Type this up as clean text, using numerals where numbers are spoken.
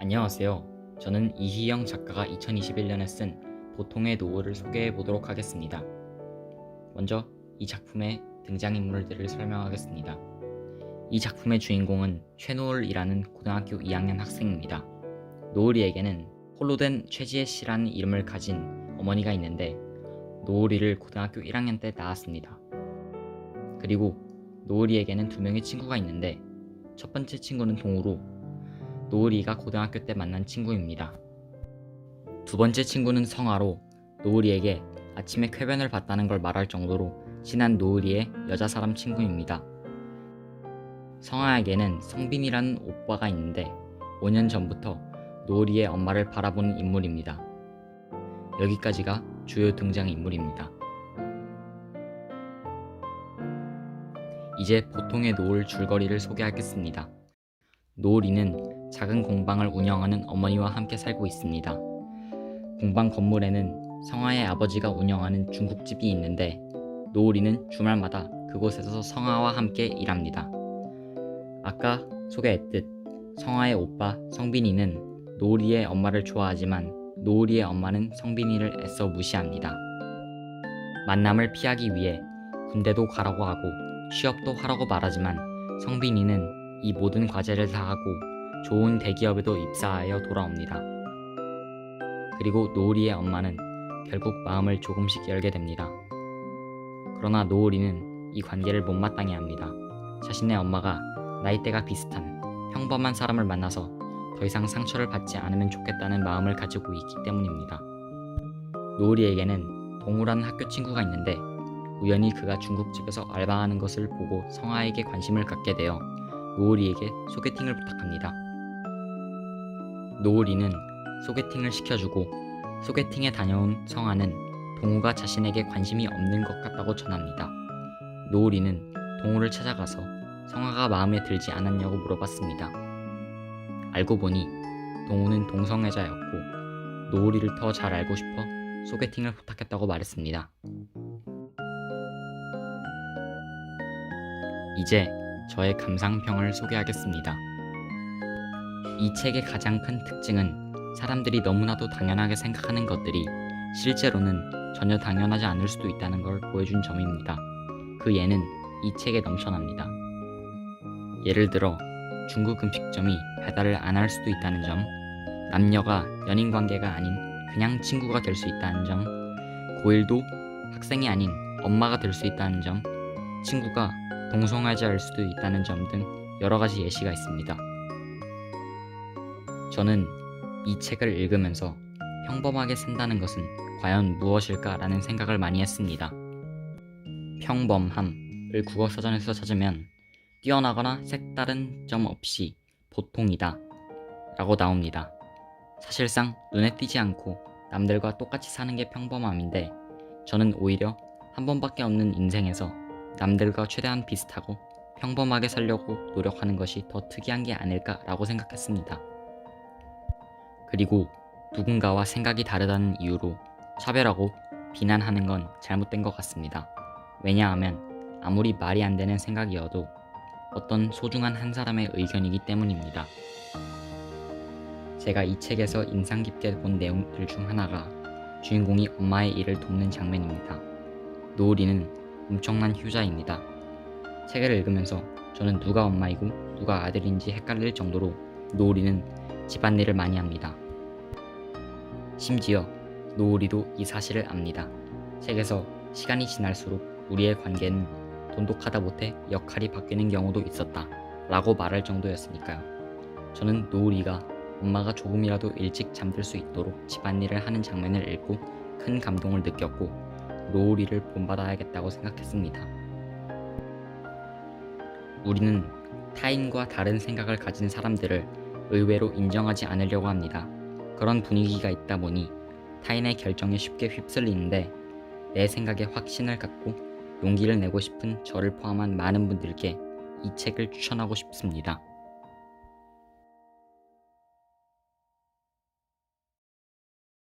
안녕하세요. 저는 이희영 작가가 2021년에 쓴 보통의 노을을 소개해 보도록 하겠습니다. 먼저 이 작품의 등장인물들을 설명하겠습니다. 이 작품의 주인공은 최노을이라는 고등학교 2학년 학생입니다. 노을이에게는 홀로 된 최지혜 씨라는 이름을 가진 어머니가 있는데 노을이를 고등학교 1학년 때 낳았습니다. 그리고 노을이에게는 두 명의 친구가 있는데 첫 번째 친구는 동우로 노을이가 고등학교 때 만난 친구입니다. 두 번째 친구는 성아로 노을이에게 아침에 쾌변을 봤다는 걸 말할 정도로 친한 노을이의 여자 사람 친구입니다. 성아에게는 성빈이라는 오빠가 있는데 5년 전부터 노을이의 엄마를 바라보는 인물입니다. 여기까지가 주요 등장인물입니다. 이제 보통의 노을 줄거리를 소개하겠습니다. 노을이는 작은 공방을 운영하는 어머니와 함께 살고 있습니다. 공방 건물에는 성아의 아버지가 운영하는 중국집이 있는데 노을이는 주말마다 그곳에서 성아와 함께 일합니다. 아까 소개했듯 성아의 오빠 성빈이는 노을이의 엄마를 좋아하지만 노을이의 엄마는 성빈이를 애써 무시합니다. 만남을 피하기 위해 군대도 가라고 하고 취업도 하라고 말하지만 성빈이는 이 모든 과제를 다 하고 좋은 대기업에도 입사하여 돌아옵니다. 그리고 노을이의 엄마는 결국 마음을 조금씩 열게 됩니다. 그러나 노을이는 이 관계를 못마땅해 합니다. 자신의 엄마가 나이대가 비슷한 평범한 사람을 만나서 더 이상 상처를 받지 않으면 좋겠다는 마음을 가지고 있기 때문입니다. 노을이에게는 동우라는 학교 친구가 있는데 우연히 그가 중국집에서 알바하는 것을 보고 성아에게 관심을 갖게 되어 노을이에게 소개팅을 부탁합니다. 노을이는 소개팅을 시켜주고 소개팅에 다녀온 성아는 동우가 자신에게 관심이 없는 것 같다고 전합니다. 노을이는 동우를 찾아가서 성아가 마음에 들지 않았냐고 물어봤습니다. 알고 보니 동우는 동성애자였고 노을이를 더 잘 알고 싶어 소개팅을 부탁했다고 말했습니다. 이제 저의 감상평을 소개하겠습니다. 이 책의 가장 큰 특징은 사람들이 너무나도 당연하게 생각하는 것들이 실제로는 전혀 당연하지 않을 수도 있다는 걸 보여준 점입니다. 그 예는 이 책에 넘쳐납니다. 예를 들어 중국 음식점이 배달을 안 할 수도 있다는 점, 남녀가 연인 관계가 아닌 그냥 친구가 될 수 있다는 점, 고1도 학생이 아닌 엄마가 될 수 있다는 점, 친구가 동성애자일 수도 있다는 점 등 여러 가지 예시가 있습니다. 저는 이 책을 읽으면서 평범하게 산다는 것은 과연 무엇일까라는 생각을 많이 했습니다. 평범함을 국어사전에서 찾으면 뛰어나거나 색다른 점 없이 보통이다 라고 나옵니다. 사실상 눈에 띄지 않고 남들과 똑같이 사는 게 평범함인데 저는 오히려 한 번밖에 없는 인생에서 남들과 최대한 비슷하고 평범하게 살려고 노력하는 것이 더 특이한 게 아닐까라고 생각했습니다. 그리고 누군가와 생각이 다르다는 이유로 차별하고 비난하는 건 잘못된 것 같습니다. 왜냐하면 아무리 말이 안 되는 생각이어도 어떤 소중한 한 사람의 의견이기 때문입니다. 제가 이 책에서 인상 깊게 본 내용들 중 하나가 주인공이 엄마의 일을 돕는 장면입니다. 노을이는 엄청난 효자입니다. 책을 읽으면서 저는 누가 엄마이고 누가 아들인지 헷갈릴 정도로 노을이는 집안일을 많이 합니다. 심지어 노을이도 이 사실을 압니다. 책에서 시간이 지날수록 우리의 관계는 돈독하다 못해 역할이 바뀌는 경우도 있었다 라고 말할 정도였으니까요. 저는 노을이가 엄마가 조금이라도 일찍 잠들 수 있도록 집안일을 하는 장면을 읽고 큰 감동을 느꼈고 노을이를 본받아야겠다고 생각했습니다. 우리는 타인과 다른 생각을 가진 사람들을 의외로 인정하지 않으려고 합니다. 그런 분위기가 있다 보니 타인의 결정에 쉽게 휩쓸리는데 내 생각에 확신을 갖고 용기를 내고 싶은 저를 포함한 많은 분들께 이 책을 추천하고 싶습니다.